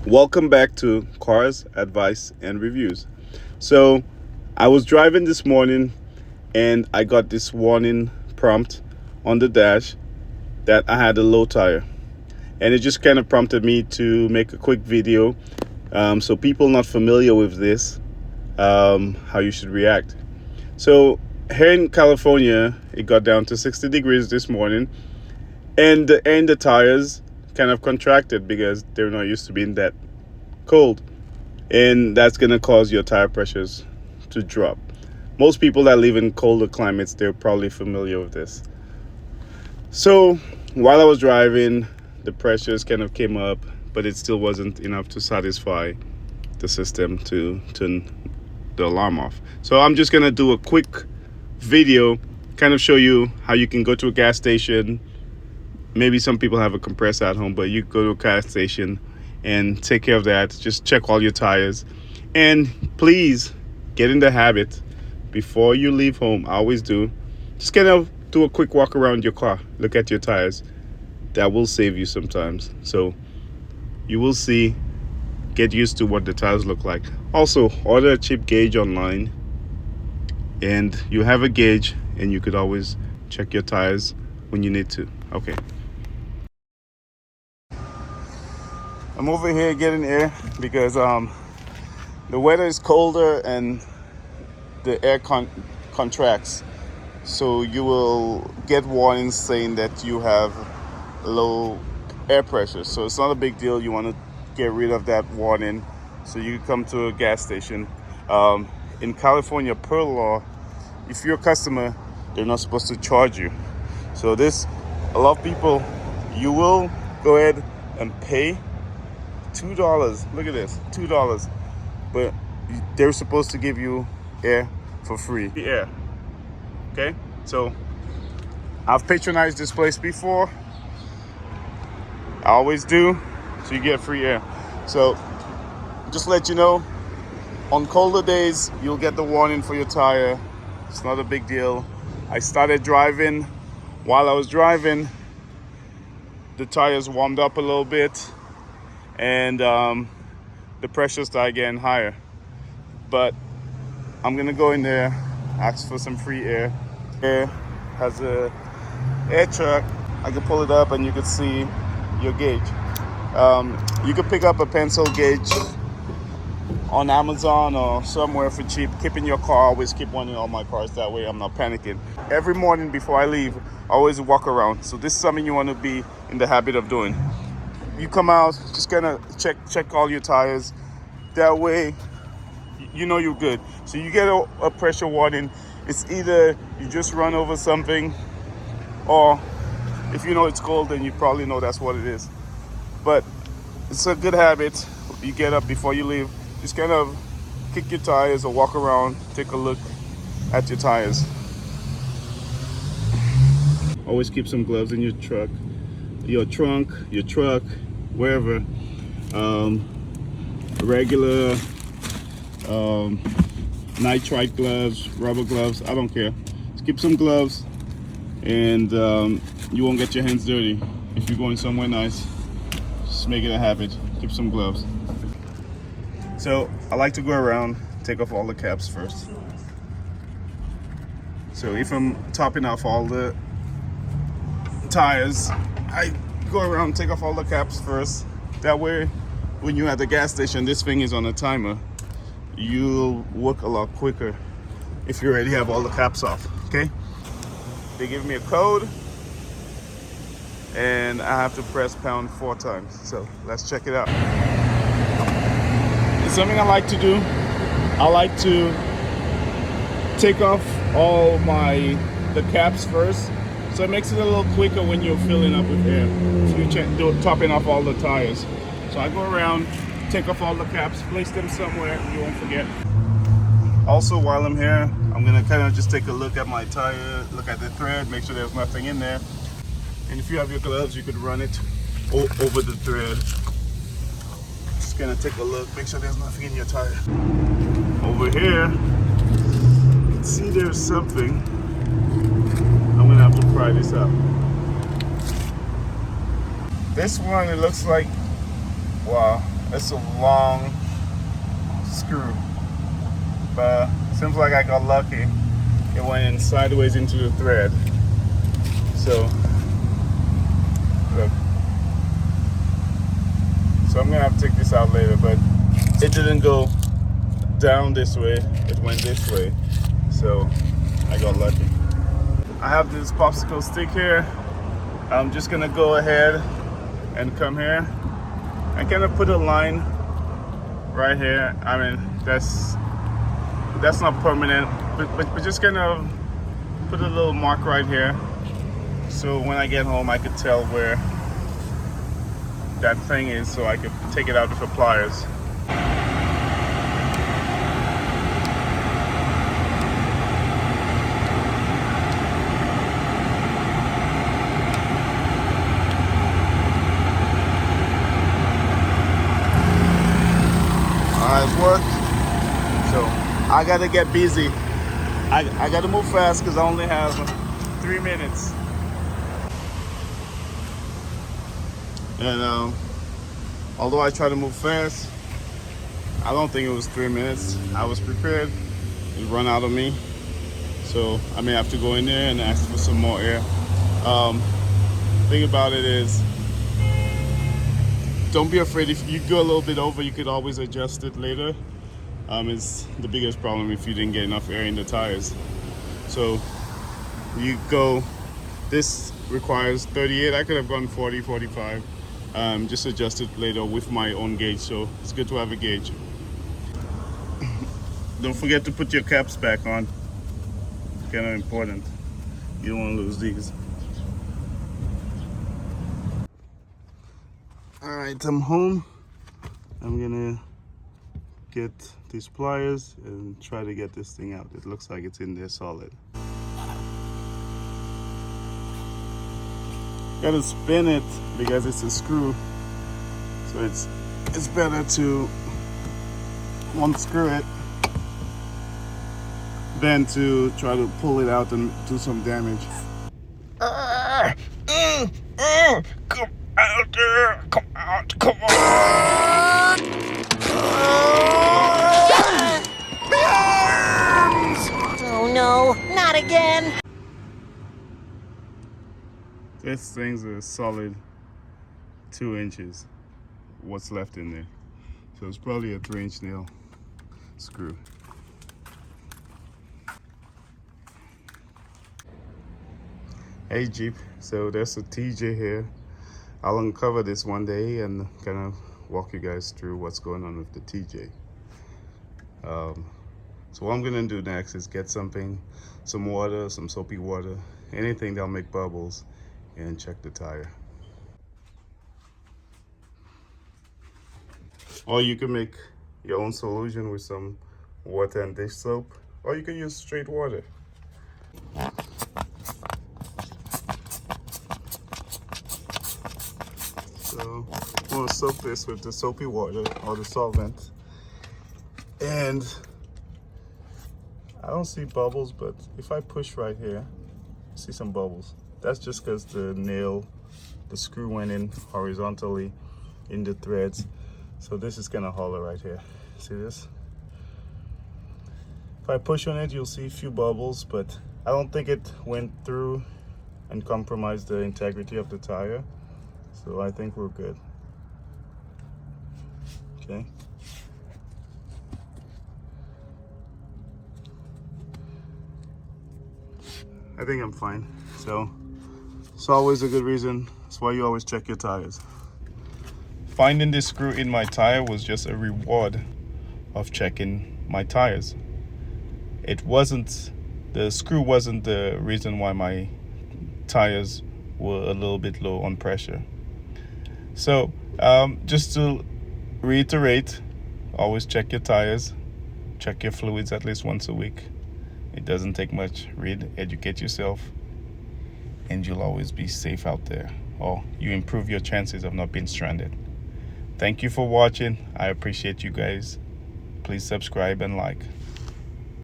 Welcome back to Cars, Advice, and Reviews. So, I was driving this morning and I got this warning prompt on the dash that I had a low tire. And it just kind of prompted me to make a quick video so people not familiar with this, how you should react. So, here in California, it got down to 60 degrees this morning, and the tires kind of contracted because they're not used to being that cold, and that's going to cause your tire pressures to drop. Most people that live in colder climates, they're probably familiar with this. So while I was driving, the pressures kind of came up, but it still wasn't enough to satisfy the system to turn the alarm off. So I'm just going to do a quick video, kind of show you how you can go to a gas station. Maybe some people have a compressor at home, but you go to a gas station and take care of that. Just check all your tires, and please get in the habit before you leave home. I always do. Just kind of do a quick walk around your car, look at your tires. That will save you sometimes. So you will see, get used to what the tires look like. Also, order a cheap gauge online, and you have a gauge, and you could always check your tires when you need to. Okay. I'm over here getting air because the weather is colder and the air contracts. So you will get warnings saying that you have low air pressure. So it's not a big deal. You want to get rid of that warning. So you come to a gas station. In California, per law, if you're a customer, they're not supposed to charge you. So a lot of people, you will go ahead and pay $2. Look at this, $2. But they're supposed to give you air for free. The air. Okay? So I've patronized this place before. I always do. So you get free air. So just let you know, on colder days, you'll get the warning for your tire. It's not a big deal. I started driving. While I was driving, the tires warmed up a little bit, and the pressure started getting higher. But I'm gonna go in there, ask for some free air. Air has a air truck. I can pull it up and you can see your gauge. You can pick up a pencil gauge on Amazon or somewhere for cheap. Keep in your car. I always keep one in all my cars, that way I'm not panicking. Every morning before I leave, I always walk around. So this is something you want to be in the habit of doing. You come out, just gonna check all your tires. That way, you know you're good. So you get a pressure warning. It's either you just run over something, or if you know it's cold, then you probably know that's what it is. But it's a good habit. You get up before you leave, just kind of kick your tires or walk around, take a look at your tires. Always keep some gloves in your truck, your trunk, your truck, wherever. Regular nitrite gloves, rubber gloves, I don't care. Just keep some gloves, and you won't get your hands dirty. If you're going somewhere nice, just make it a habit. Keep some gloves. So I like to go around, take off all the caps first. So if I'm topping off all the tires, I go around, take off all the caps first. That way, when you're at the gas station, this thing is on a timer. You'll work a lot quicker if you already have all the caps off, okay? They give me a code, and I have to press pound 4 times. So let's check it out. It's something I like to do. I like to take off all the caps first, so it makes it a little quicker when you're filling up with air. So you're topping off all the tires. So I go around, take off all the caps, place them somewhere you won't forget. Also, while I'm here, I'm gonna kind of just take a look at my tire, look at the thread, make sure there's nothing in there. And if you have your gloves, you could run it over the thread. Just gonna take a look, make sure there's nothing in your tire. Over here, you can see there's something. I'm gonna have to pry this out. This one, it looks like, wow, It's a long screw, but seems like I got lucky. It went in sideways into the thread. So look. So I'm gonna have to take this out later, but it didn't go down this way, it went this way. So I got lucky. I have this popsicle stick here. I'm just gonna go ahead and come here and kind of put a line right here. I mean, that's not permanent, but we're just gonna put a little mark right here. So when I get home, I could tell where that thing is, so I could take it out with the pliers. Alright, it's worked. So I gotta get busy. I gotta move fast because I only have 3 minutes. And although I try to move fast, I don't think it was 3 minutes. I was prepared. It run out of me. So I may have to go in there and ask for some more air. Thing about it is, don't be afraid. If you go a little bit over, you could always adjust it later. It's the biggest problem if you didn't get enough air in the tires. So you go, this requires 38. I could have gone 40, 45. Just adjust it later with my own gauge. So it's good to have a gauge. Don't forget to put your caps back on. Kind of important. You don't want to lose these. All right, I'm home. I'm gonna get these pliers and try to get this thing out. It looks like it's in there solid. Gotta spin it because it's a screw, so it's better to unscrew it than to try to pull it out and do some damage. Come out there! Come out! Come on! Oh no, not again! This thing's a solid 2 inches, what's left in there. So it's probably a 3-inch nail screw. Hey Jeep, so there's a TJ here. I'll uncover this one day and kind of walk you guys through what's going on with the TJ. So what I'm gonna do next is get some water, some soapy water, anything that'll make bubbles, and check the tire. Or you can make your own solution with some water and dish soap, or you can use straight water. So I'm gonna soak this with the soapy water or the solvent. And I don't see bubbles, but if I push right here, I see some bubbles. That's just because the screw went in horizontally in the threads. So this is kind of hollow right here. See this? If I push on it, you'll see a few bubbles, but I don't think it went through and compromised the integrity of the tire. So I think we're good. Okay. I think I'm fine. So it's always a good reason. That's why you always check your tires. Finding this screw in my tire was just a reward of checking my tires. The screw wasn't the reason why my tires were a little bit low on pressure. So just to reiterate, always check your tires, check your fluids at least once a week. It doesn't take much. Read, educate yourself, and you'll always be safe out there, or you improve your chances of not being stranded. Thank you for watching. I appreciate you guys. Please subscribe and like.